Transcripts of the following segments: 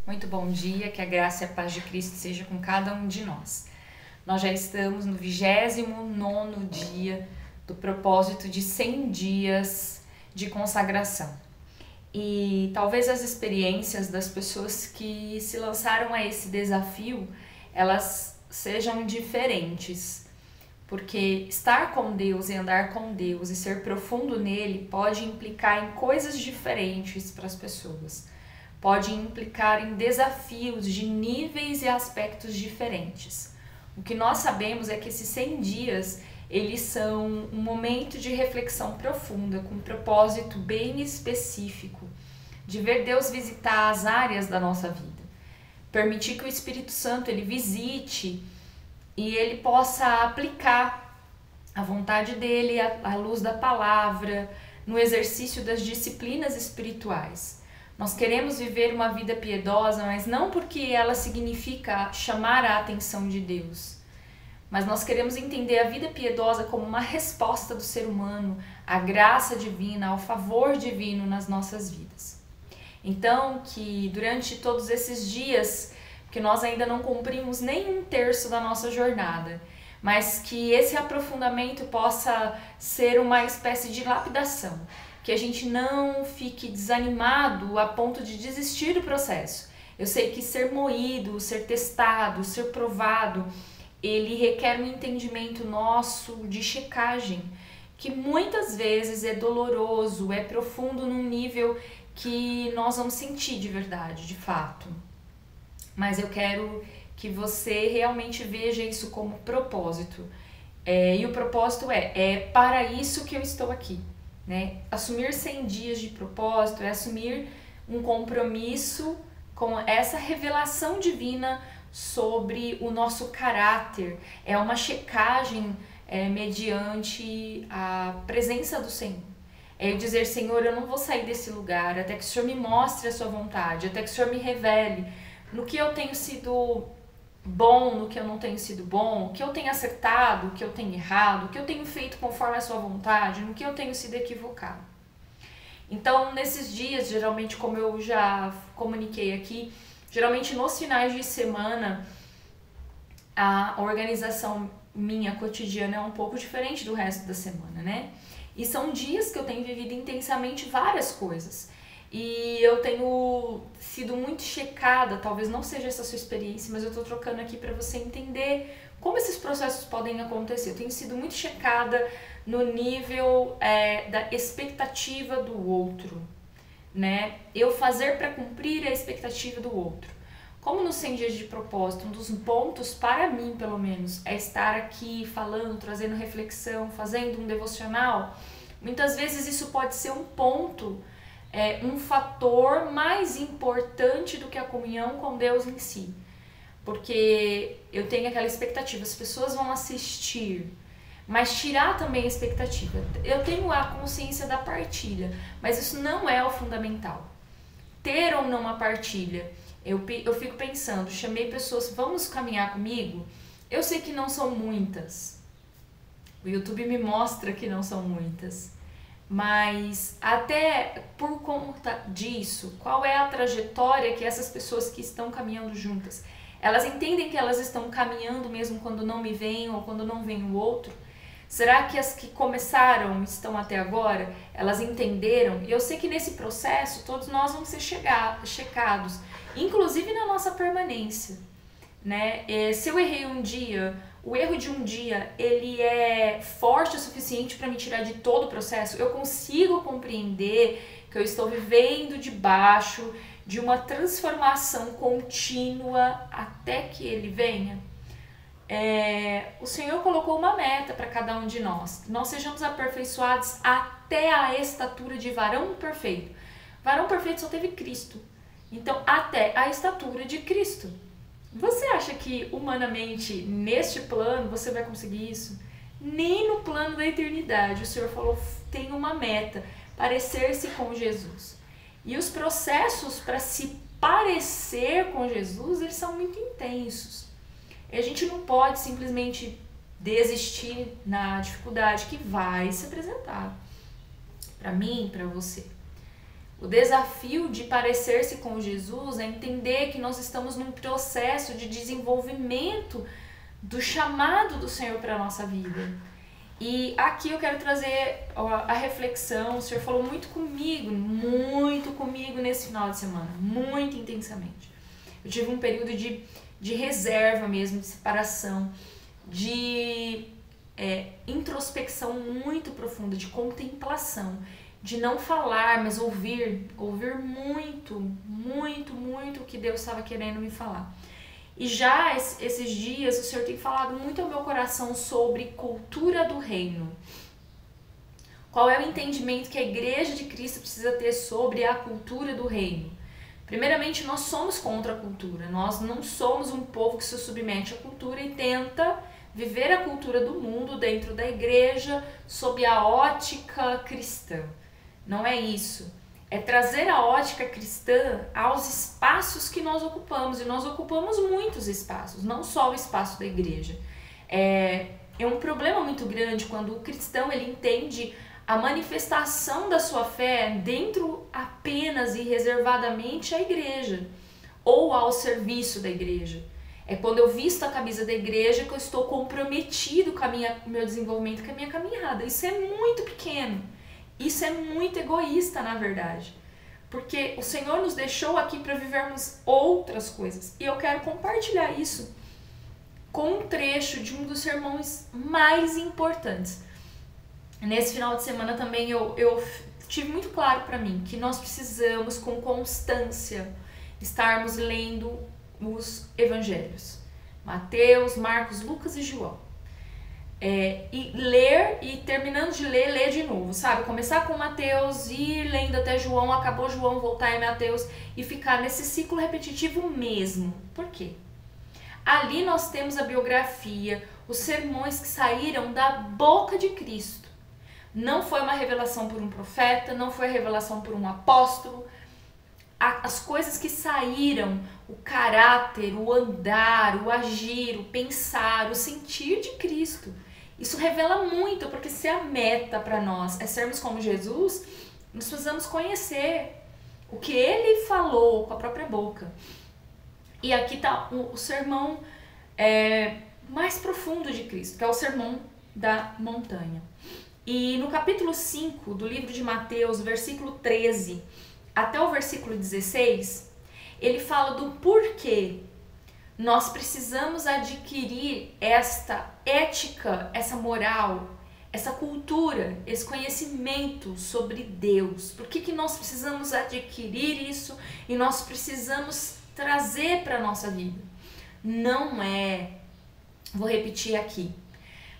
Muito bom dia, que a graça e a paz de Cristo seja com cada um de nós. Nós já estamos no 29º dia do propósito de 100 dias de consagração. E talvez as experiências das pessoas que se lançaram a esse desafio, elas sejam diferentes. Porque estar com Deus e andar com Deus e ser profundo nele pode implicar em coisas diferentes para as pessoas. Pode implicar em desafios de níveis e aspectos diferentes. O que nós sabemos é que esses 100 dias, eles são um momento de reflexão profunda, com um propósito bem específico, de ver Deus visitar as áreas da nossa vida. Permitir que o Espírito Santo ele visite e ele possa aplicar a vontade dele à luz da palavra, no exercício das disciplinas espirituais. Nós queremos viver uma vida piedosa, mas não porque ela significa chamar a atenção de Deus. Mas nós queremos entender a vida piedosa como uma resposta do ser humano à graça divina, ao favor divino nas nossas vidas. Então, que durante todos esses dias, que nós ainda não cumprimos nem 1/3 da nossa jornada, mas que esse aprofundamento possa ser uma espécie de lapidação, que a gente não fique desanimado a ponto de desistir do processo. Eu sei que ser moído, ser testado, ser provado, ele requer um entendimento nosso de checagem, que muitas vezes é doloroso, é profundo num nível que nós vamos sentir de verdade, de fato. Mas eu quero que você realmente veja isso como propósito. E o propósito é para isso que eu estou aqui. Né? Assumir 100 dias de propósito é assumir um compromisso com essa revelação divina sobre o nosso caráter. É uma checagem mediante a presença do Senhor. É eu dizer, Senhor, eu não vou sair desse lugar até que o Senhor me mostre a sua vontade, até que o Senhor me revele no que eu tenho sido bom, no que eu não tenho sido bom, o que eu tenho acertado, o que eu tenho errado, o que eu tenho feito conforme a sua vontade, no que eu tenho sido equivocado. Então, nesses dias, geralmente, como eu já comuniquei aqui, geralmente nos finais de semana, a organização minha cotidiana é um pouco diferente do resto da semana, né? E são dias que eu tenho vivido intensamente várias coisas. E eu tenho sido muito checada, talvez não seja essa a sua experiência, mas eu estou trocando aqui para você entender como esses processos podem acontecer. Eu tenho sido muito checada no nível da expectativa do outro, né? Eu fazer para cumprir a expectativa do outro. Como nos 100 dias de propósito, um dos pontos, para mim pelo menos, é estar aqui falando, trazendo reflexão, fazendo um devocional. Muitas vezes isso pode ser um ponto, um fator mais importante do que a comunhão com Deus em si. Porque eu tenho aquela expectativa, as pessoas vão assistir, mas tirar também a expectativa. Eu tenho a consciência da partilha, mas isso não é o fundamental. Ter ou não uma partilha, eu fico pensando, chamei pessoas, vamos caminhar comigo? Eu sei que não são muitas, o YouTube me mostra que não são muitas, mas até por conta disso, qual é a trajetória que essas pessoas que estão caminhando juntas, elas entendem que elas estão caminhando mesmo quando não me veem ou quando não vem o outro? Será que as que começaram, estão até agora, elas entenderam? E eu sei que nesse processo todos nós vamos ser checados, inclusive na nossa permanência, né? Se eu errei um dia, o erro de um dia, ele é forte o suficiente para me tirar de todo o processo? Eu consigo compreender que eu estou vivendo debaixo de uma transformação contínua até que ele venha? O Senhor colocou uma meta para cada um de nós. Nós sejamos aperfeiçoados até a estatura de varão perfeito. Varão perfeito só teve Cristo. Então, até a estatura de Cristo. Você acha que humanamente, neste plano, você vai conseguir isso? Nem no plano da eternidade. O Senhor falou, tem uma meta, parecer-se com Jesus. E os processos para se parecer com Jesus, eles são muito intensos. E a gente não pode simplesmente desistir na dificuldade que vai se apresentar. Para mim, para você. O desafio de parecer-se com Jesus é entender que nós estamos num processo de desenvolvimento do chamado do Senhor para a nossa vida. E aqui eu quero trazer a reflexão. O Senhor falou muito comigo nesse final de semana, muito intensamente. Eu tive um período de reserva mesmo, de separação, de introspecção muito profunda, de contemplação, de não falar, mas ouvir muito o que Deus estava querendo me falar. E já esses dias o Senhor tem falado muito ao meu coração sobre cultura do reino. Qual é o entendimento que a Igreja de Cristo precisa ter sobre a cultura do reino? Primeiramente, nós somos contra a cultura. Nós não somos um povo que se submete à cultura e tenta viver a cultura do mundo dentro da igreja sob a ótica cristã. Não é isso. É trazer a ótica cristã aos espaços que nós ocupamos. E nós ocupamos muitos espaços, não só o espaço da igreja. É um problema muito grande quando o cristão ele entende a manifestação da sua fé dentro apenas e reservadamente à igreja ou ao serviço da igreja. É quando eu visto a camisa da igreja que eu estou comprometido com o meu desenvolvimento, com a minha caminhada. Isso é muito pequeno. Isso é muito egoísta, na verdade. Porque o Senhor nos deixou aqui para vivermos outras coisas. E eu quero compartilhar isso com um trecho de um dos sermões mais importantes. Nesse final de semana também eu tive muito claro para mim que nós precisamos, com constância, estarmos lendo os evangelhos. Mateus, Marcos, Lucas e João. E ler, e terminando de ler de novo, sabe? Começar com Mateus, ir lendo até João, acabou João, voltar em Mateus e ficar nesse ciclo repetitivo mesmo. Por quê? Ali nós temos a biografia, os sermões que saíram da boca de Cristo. Não foi uma revelação por um profeta, não foi a revelação por um apóstolo. As coisas que saíram, o caráter, o andar, o agir, o pensar, o sentir de Cristo. Isso revela muito, porque se a meta para nós é sermos como Jesus, nós precisamos conhecer o que Ele falou com a própria boca. E aqui está o sermão mais profundo de Cristo, que é o sermão da montanha. E no capítulo 5 do livro de Mateus, versículo 13 até o versículo 16, ele fala do porquê nós precisamos adquirir esta ética, essa moral, essa cultura, esse conhecimento sobre Deus. Por que nós precisamos adquirir isso e nós precisamos trazer para a nossa vida? Não é, vou repetir aqui,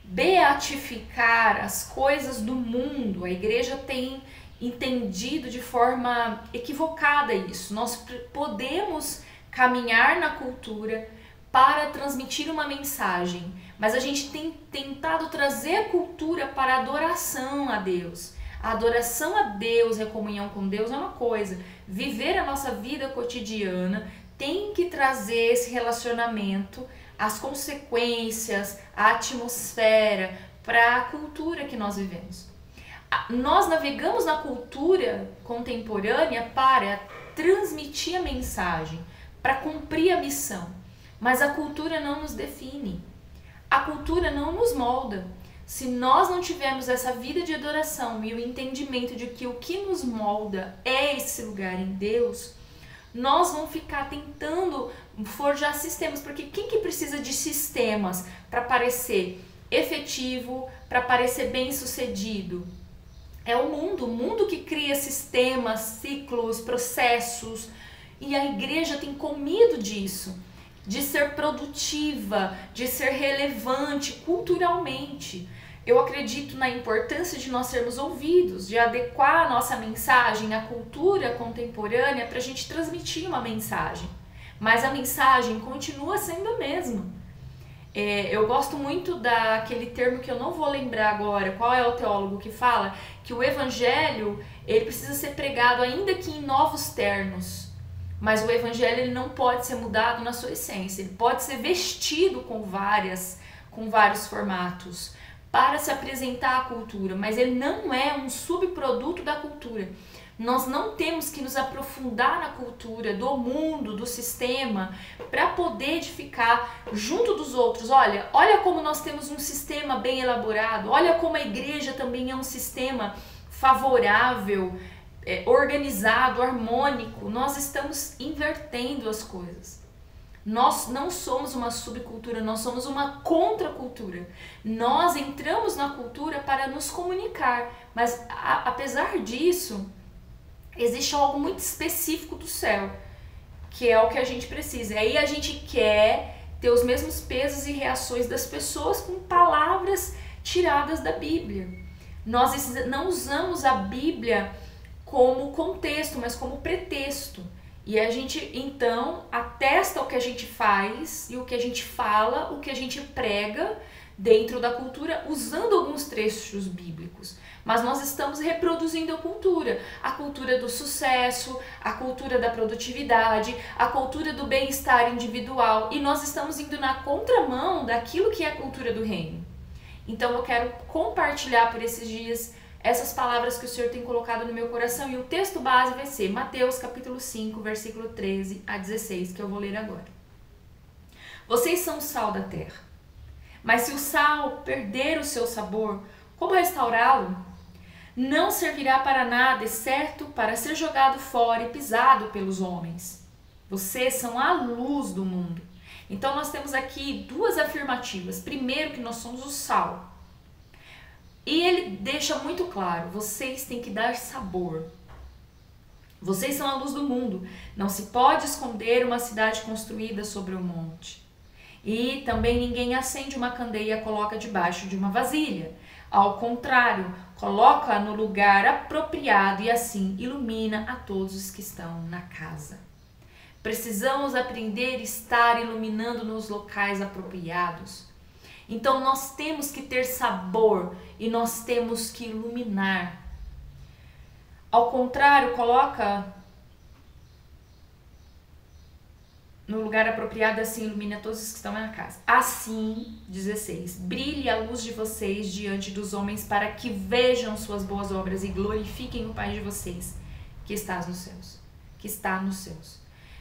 beatificar as coisas do mundo. A igreja tem entendido de forma equivocada isso. Nós podemos caminhar na cultura para transmitir uma mensagem, mas a gente tem tentado trazer a cultura para a adoração a Deus. A adoração a Deus e a comunhão com Deus é uma coisa. Viver a nossa vida cotidiana tem que trazer esse relacionamento, as consequências, a atmosfera para a cultura que nós vivemos. Nós navegamos na cultura contemporânea para transmitir a mensagem, para cumprir a missão, mas a cultura não nos define, a cultura não nos molda. Se nós não tivermos essa vida de adoração e o entendimento de que o que nos molda é esse lugar em Deus, nós vamos ficar tentando forjar sistemas, porque quem que precisa de sistemas para parecer efetivo, para parecer bem-sucedido? É o mundo que cria sistemas, ciclos, processos, e a igreja tem comido disso, de ser produtiva, de ser relevante culturalmente. Eu acredito na importância de nós sermos ouvidos, de adequar a nossa mensagem à cultura contemporânea para a gente transmitir uma mensagem. Mas a mensagem continua sendo a mesma. Eu gosto muito daquele termo que eu não vou lembrar agora, qual é o teólogo que fala que o evangelho ele precisa ser pregado ainda que em novos termos, mas o evangelho ele não pode ser mudado na sua essência, ele pode ser vestido com vários formatos para se apresentar à cultura, mas ele não é um subproduto da cultura. Nós não temos que nos aprofundar na cultura do mundo, do sistema, para poder edificar junto dos outros. Olha como nós temos um sistema bem elaborado, olha como a igreja também é um sistema favorável, organizado, harmônico. Nós estamos invertendo as coisas. Nós não somos uma subcultura, nós somos uma contracultura. Nós entramos na cultura para nos comunicar, mas apesar disso, existe algo muito específico do céu, que é o que a gente precisa. E aí a gente quer ter os mesmos pesos e reações das pessoas com palavras tiradas da Bíblia. Nós não usamos a Bíblia como contexto, mas como pretexto. E a gente, então, atesta o que a gente faz e o que a gente fala, o que a gente prega dentro da cultura, usando alguns trechos bíblicos. Mas nós estamos reproduzindo a cultura do sucesso, a cultura da produtividade, a cultura do bem-estar individual. E nós estamos indo na contramão daquilo que é a cultura do reino. Então eu quero compartilhar por esses dias essas palavras que o Senhor tem colocado no meu coração, e o texto base vai ser Mateus capítulo 5, versículo 13 a 16, que eu vou ler agora. Vocês são o sal da terra, mas se o sal perder o seu sabor, como restaurá-lo? Não servirá para nada, exceto para ser jogado fora e pisado pelos homens. Vocês são a luz do mundo. Então nós temos aqui duas afirmativas. Primeiro, que nós somos o sal. E ele deixa muito claro, vocês têm que dar sabor. Vocês são a luz do mundo. Não se pode esconder uma cidade construída sobre um monte. E também ninguém acende uma candeia e a coloca debaixo de uma vasilha. Ao contrário, coloca no lugar apropriado e assim ilumina a todos os que estão na casa. Precisamos aprender a estar iluminando nos locais apropriados. Então nós temos que ter sabor e nós temos que iluminar. Ao contrário, coloca no lugar apropriado, assim ilumina todos os que estão na casa. Assim, 16, brilhe a luz de vocês diante dos homens para que vejam suas boas obras e glorifiquem o Pai de vocês que está nos céus.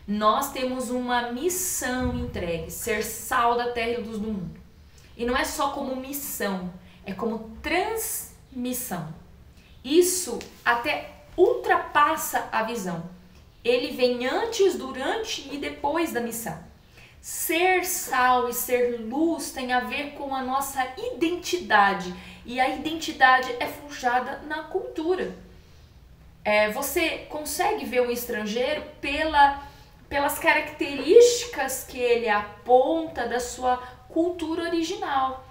Nós temos uma missão entregue, ser sal da terra e luz do mundo. E não é só como missão, é como transmissão. Isso até ultrapassa a visão. Ele vem antes, durante e depois da missão. Ser sal e ser luz tem a ver com a nossa identidade. E a identidade é forjada na cultura. Você consegue ver o estrangeiro pelas características que ele aponta da sua cultura original.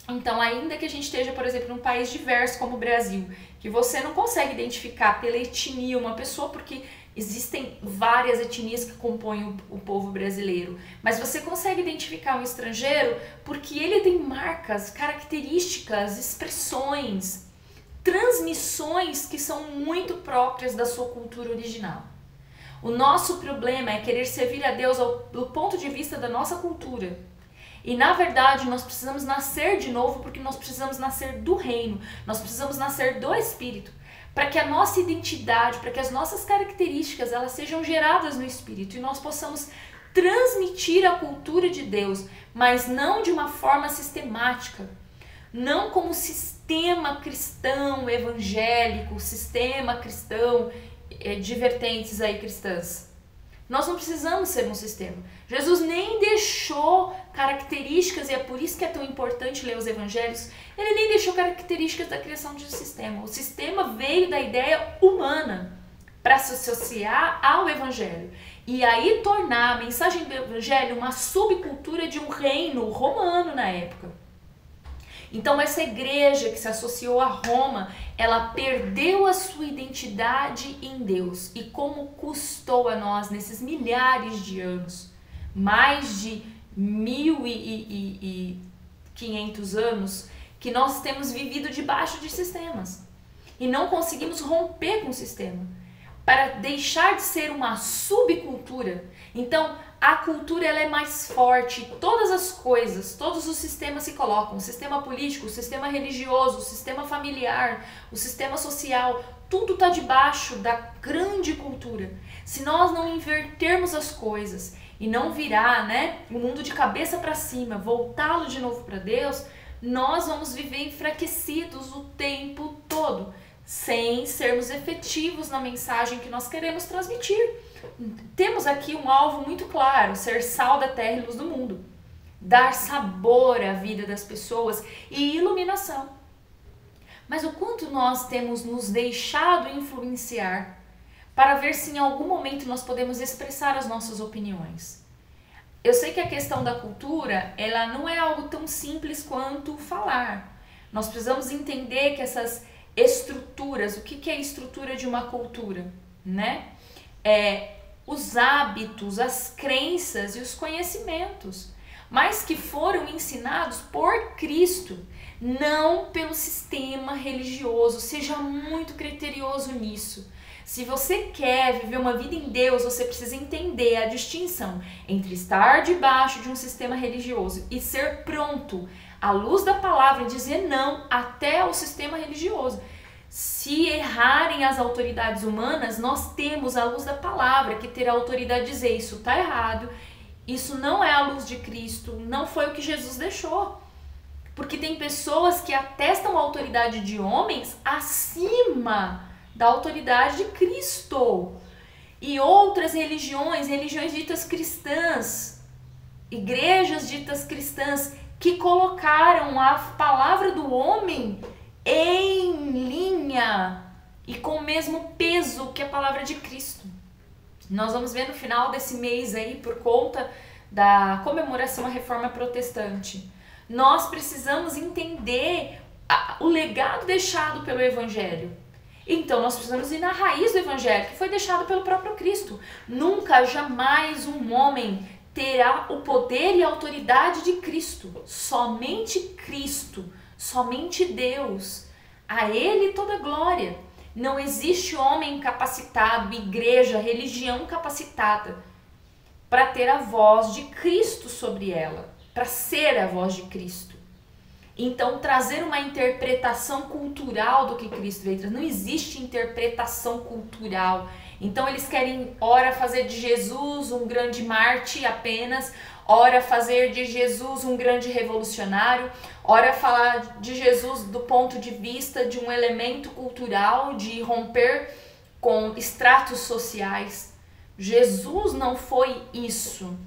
Então, ainda que a gente esteja, por exemplo, num país diverso como o Brasil, que você não consegue identificar pela etnia uma pessoa, porque existem várias etnias que compõem o povo brasileiro, mas você consegue identificar um estrangeiro porque ele tem marcas, características, expressões, transmissões que são muito próprias da sua cultura original. O nosso problema é querer servir a Deus do ponto de vista da nossa cultura. E na verdade nós precisamos nascer de novo, porque nós precisamos nascer do reino, nós precisamos nascer do Espírito, para que a nossa identidade, para que as nossas características elas sejam geradas no Espírito e nós possamos transmitir a cultura de Deus, mas não de uma forma sistemática, não como sistema cristão evangélico, sistema cristão de vertentes aí cristãs. Nós não precisamos ser um sistema. Jesus nem deixou características, e é por isso que é tão importante ler os evangelhos, ele nem deixou características da criação de um sistema. O sistema veio da ideia humana para se associar ao evangelho. E aí tornar a mensagem do evangelho uma subcultura de um reino romano na época. Então essa igreja que se associou a Roma, ela perdeu a sua identidade em Deus. E como custou a nós nesses milhares de anos, mais de 1.500 anos, que nós temos vivido debaixo de sistemas. E não conseguimos romper com o sistema. para deixar de ser uma subcultura. Então, a cultura ela é mais forte, todas as coisas, todos os sistemas se colocam, o sistema político, o sistema religioso, o sistema familiar, o sistema social, tudo está debaixo da grande cultura. Se nós não invertermos as coisas e não virar, o mundo de cabeça para cima, voltá-lo de novo para Deus, nós vamos viver enfraquecidos o tempo todo, sem sermos efetivos na mensagem que nós queremos transmitir. Temos aqui um alvo muito claro, ser sal da terra e luz do mundo, dar sabor à vida das pessoas e iluminação. Mas o quanto nós temos nos deixado influenciar para ver se em algum momento nós podemos expressar as nossas opiniões. Eu sei que a questão da cultura, ela não é algo tão simples quanto falar. Nós precisamos entender que essas estruturas, o que é a estrutura de uma cultura, os hábitos, as crenças e os conhecimentos, mas que foram ensinados por Cristo, não pelo sistema religioso. Seja muito criterioso nisso. Se você quer viver uma vida em Deus, você precisa entender a distinção entre estar debaixo de um sistema religioso e ser pronto, à luz da palavra, dizer não até ao sistema religioso. Se errarem as autoridades humanas, nós temos a luz da palavra que ter a autoridade de dizer isso está errado, isso não é a luz de Cristo, não foi o que Jesus deixou. Porque tem pessoas que atestam a autoridade de homens acima da autoridade de Cristo. E outras religiões ditas cristãs, igrejas ditas cristãs, que colocaram a palavra do homem em linha e com o mesmo peso que a palavra de Cristo. Nós vamos ver no final desse mês aí, por conta da comemoração à Reforma Protestante, nós precisamos entender o legado deixado pelo Evangelho. Então nós precisamos ir na raiz do Evangelho, que foi deixado pelo próprio Cristo. Nunca, jamais um homem terá o poder e a autoridade de Cristo. Somente Cristo, somente Deus. A Ele toda glória. Não existe homem capacitado, igreja, religião capacitada para ter a voz de Cristo sobre ela, para ser a voz de Cristo. Então, trazer uma interpretação cultural do que Cristo veio trazer. Não existe interpretação cultural. Então, eles querem, ora, fazer de Jesus um grande Marte apenas, ora, fazer de Jesus um grande revolucionário, ora, falar de Jesus do ponto de vista de um elemento cultural, de romper com estratos sociais. Jesus não foi isso.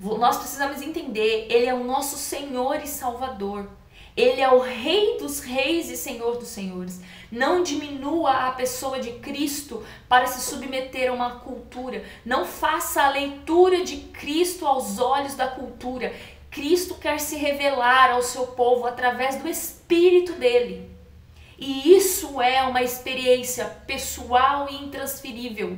Nós precisamos entender, Ele é o nosso Senhor e Salvador. Ele é o Rei dos Reis e Senhor dos Senhores. Não diminua a pessoa de Cristo para se submeter a uma cultura. Não faça a leitura de Cristo aos olhos da cultura. Cristo quer se revelar ao seu povo através do Espírito dele. E isso é uma experiência pessoal e intransferível.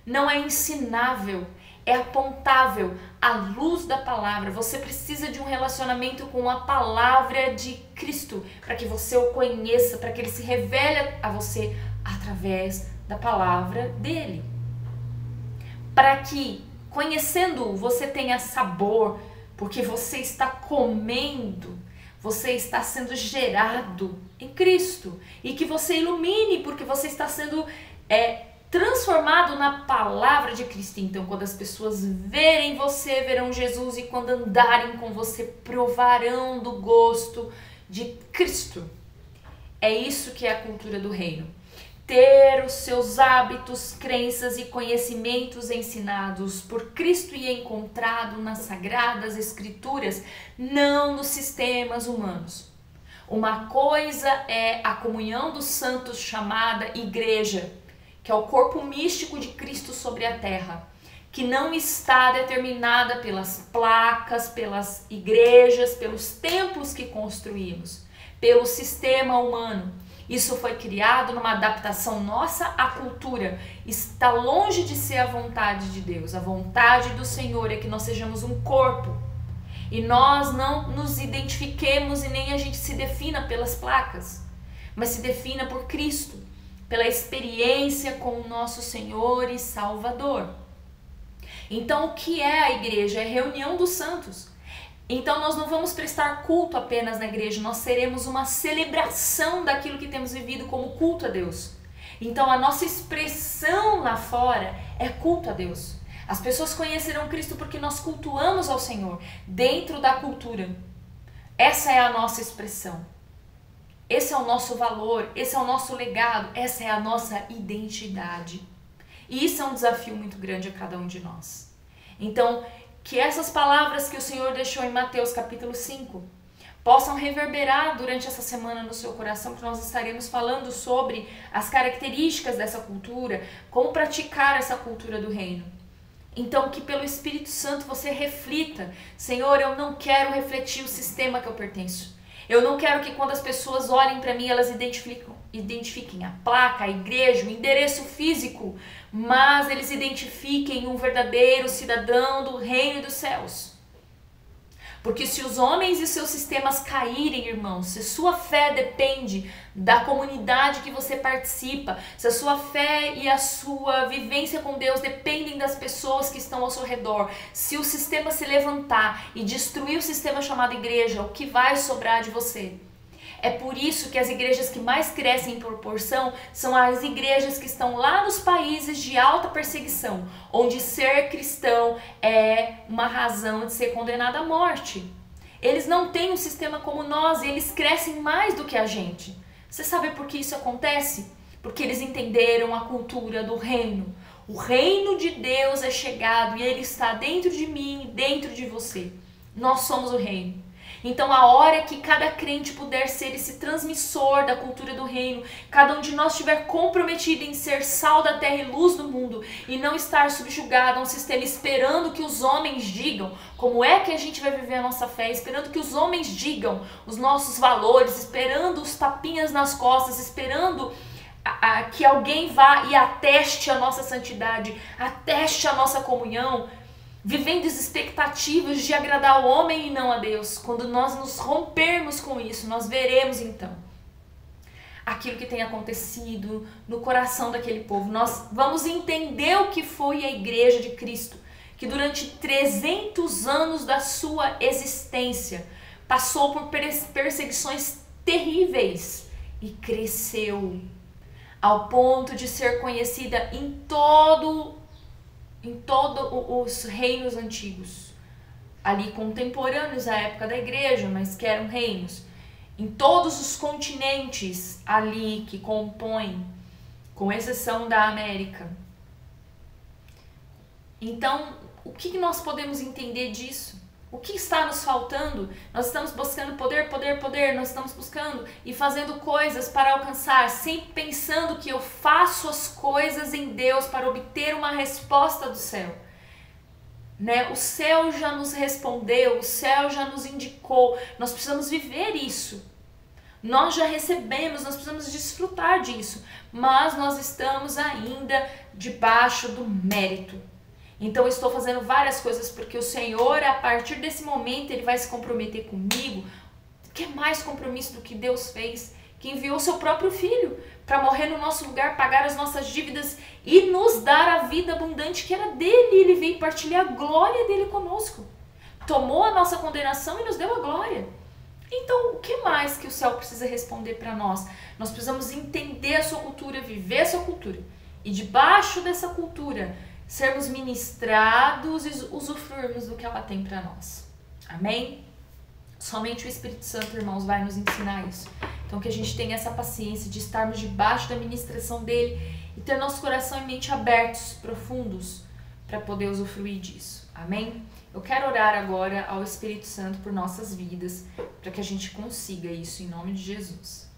Não é ensinável. É apontável à luz da palavra. Você precisa de um relacionamento com a palavra de Cristo para que você o conheça, para que ele se revele a você através da palavra dele. Para que, conhecendo-o, você tenha sabor, porque você está comendo, você está sendo gerado em Cristo. E que você ilumine, porque você está sendo transformado na palavra de Cristo. Então, quando as pessoas verem você, verão Jesus, e quando andarem com você, provarão do gosto de Cristo. É isso que é a cultura do reino. Ter os seus hábitos, crenças e conhecimentos ensinados por Cristo e encontrado nas Sagradas Escrituras, não nos sistemas humanos. Uma coisa é a comunhão dos santos chamada igreja, que é o corpo místico de Cristo sobre a terra, que não está determinada pelas placas, pelas igrejas, pelos templos que construímos, pelo sistema humano. Isso foi criado numa adaptação nossa à cultura. Está longe de ser a vontade de Deus. A vontade do Senhor é que nós sejamos um corpo. E nós não nos identifiquemos e nem a gente se defina pelas placas, mas se defina por Cristo. pela experiência com o nosso Senhor e Salvador. Então, o que é a igreja? É a reunião dos santos. Então, nós não vamos prestar culto apenas na igreja, nós seremos uma celebração daquilo que temos vivido como culto a Deus. Então, a nossa expressão lá fora é culto a Deus. As pessoas conhecerão Cristo porque nós cultuamos ao Senhor dentro da cultura. Essa é a nossa expressão. Esse é o nosso valor, esse é o nosso legado, essa é a nossa identidade. E isso é um desafio muito grande a cada um de nós. Então, que essas palavras que o Senhor deixou em Mateus capítulo 5 possam reverberar durante essa semana no seu coração, porque nós estaremos falando sobre as características dessa cultura, como praticar essa cultura do reino. Então, que pelo Espírito Santo você reflita: Senhor, eu não quero refletir o sistema que eu pertenço. Eu não quero que quando as pessoas olhem para mim, elas identifiquem a placa, a igreja, o endereço físico, mas eles identifiquem um verdadeiro cidadão do reino dos céus. Porque se os homens e seus sistemas caírem, irmãos, se sua fé depende da comunidade que você participa, se a sua fé e a sua vivência com Deus dependem das pessoas que estão ao seu redor, se o sistema se levantar e destruir o sistema chamado igreja, o que vai sobrar de você? É por isso que as igrejas que mais crescem em proporção são as igrejas que estão lá nos países de alta perseguição, onde ser cristão é uma razão de ser condenado à morte. Eles não têm um sistema como nós e eles crescem mais do que a gente. Você sabe por que isso acontece? Porque eles entenderam a cultura do reino. O reino de Deus é chegado e ele está dentro de mim e dentro de você. Nós somos o reino. Então, a hora que cada crente puder ser esse transmissor da cultura do reino, cada um de nós estiver comprometido em ser sal da terra e luz do mundo e não estar subjugado a um sistema esperando que os homens digam como é que a gente vai viver a nossa fé, esperando que os homens digam os nossos valores, esperando os tapinhas nas costas, esperando que alguém vá e ateste a nossa santidade, ateste a nossa comunhão, vivendo as expectativas de agradar o homem e não a Deus. Quando nós nos rompermos com isso, nós veremos então aquilo que tem acontecido no coração daquele povo. Nós vamos entender o que foi a igreja de Cristo, que durante 300 anos da sua existência passou por perseguições terríveis e cresceu ao ponto de ser conhecida em todos os reinos antigos, ali contemporâneos à época da igreja, mas que eram reinos, em todos os continentes ali que compõem, com exceção da América. Então, o que nós podemos entender disso? O que está nos faltando? Nós estamos buscando poder, nós estamos buscando e fazendo coisas para alcançar, sempre pensando que eu faço as coisas em Deus para obter uma resposta do céu. Né? O céu já nos respondeu, o céu já nos indicou, nós precisamos viver isso. Nós já recebemos, nós precisamos desfrutar disso, mas nós estamos ainda debaixo do mérito. Então eu estou fazendo várias coisas porque o Senhor, a partir desse momento, Ele vai se comprometer comigo. Que é mais compromisso do que Deus fez, que enviou seu próprio Filho para morrer no nosso lugar, pagar as nossas dívidas e nos dar a vida abundante que era dele. Ele veio partilhar a glória dele conosco. Tomou a nossa condenação e nos deu a glória. Então, o que mais que o céu precisa responder para nós? Nós precisamos entender a sua cultura, viver a sua cultura. E debaixo dessa cultura, sermos ministrados e usufruirmos do que ela tem para nós. Amém? Somente o Espírito Santo, irmãos, vai nos ensinar isso. Então, que a gente tenha essa paciência de estarmos debaixo da ministração dele e ter nosso coração e mente abertos, profundos, para poder usufruir disso. Amém? Eu quero orar agora ao Espírito Santo por nossas vidas, para que a gente consiga isso em nome de Jesus.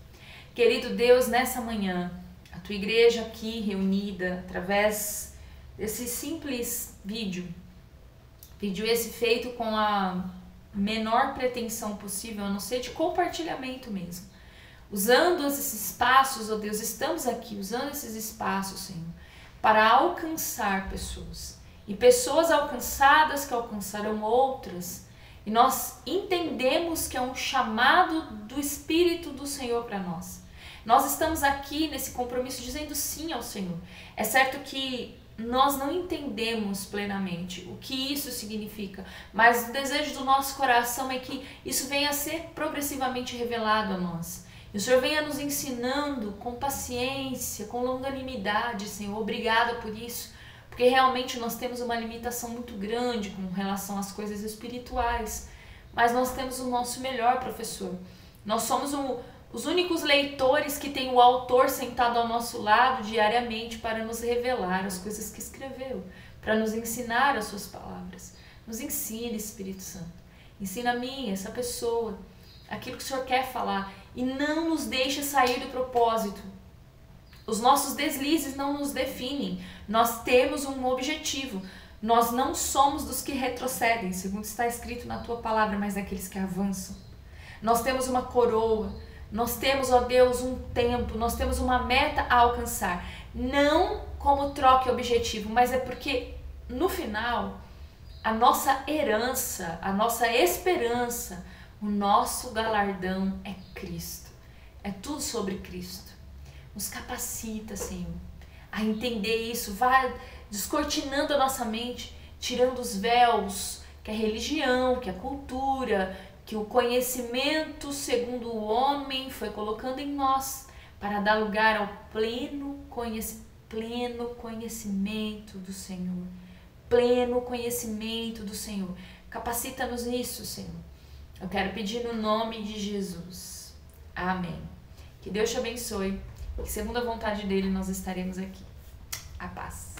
Querido Deus, nessa manhã, a tua igreja aqui reunida através desse simples vídeo esse feito com a menor pretensão possível, a não ser de compartilhamento mesmo. Usando esses espaços, ó Deus, estamos aqui usando esses espaços, Senhor, para alcançar pessoas. E pessoas alcançadas que alcançarão outras. E nós entendemos que é um chamado do Espírito do Senhor para nós. Nós estamos aqui nesse compromisso dizendo sim ao Senhor. É certo que nós não entendemos plenamente o que isso significa, mas o desejo do nosso coração é que isso venha a ser progressivamente revelado a nós. E o Senhor venha nos ensinando com paciência, com longanimidade, Senhor. Obrigada por isso, porque realmente nós temos uma limitação muito grande com relação às coisas espirituais, mas nós temos o nosso melhor professor. Nós somos os únicos leitores que tem o autor sentado ao nosso lado diariamente para nos revelar as coisas que escreveu, para nos ensinar as suas palavras. Nos ensine, Espírito Santo. Ensina a mim, essa pessoa, aquilo que o Senhor quer falar, e não nos deixe sair do propósito. Os nossos deslizes não nos definem. Nós temos um objetivo. Nós não somos dos que retrocedem, segundo está escrito na tua palavra, mas daqueles que avançam. Nós temos uma coroa. Nós temos, ó Deus, um tempo, nós temos uma meta a alcançar. Não como troca objetivo, mas é porque no final, a nossa herança, a nossa esperança, o nosso galardão é Cristo. É tudo sobre Cristo. Nos capacita, Senhor, a entender isso. Vai descortinando a nossa mente, tirando os véus que a religião, que a cultura, que o conhecimento segundo o homem foi colocando em nós para dar lugar ao pleno conhecimento do Senhor. Pleno conhecimento do Senhor. Capacita-nos nisso, Senhor. Eu quero pedir no nome de Jesus. Amém. Que Deus te abençoe. Que segundo a vontade dele nós estaremos aqui. A paz.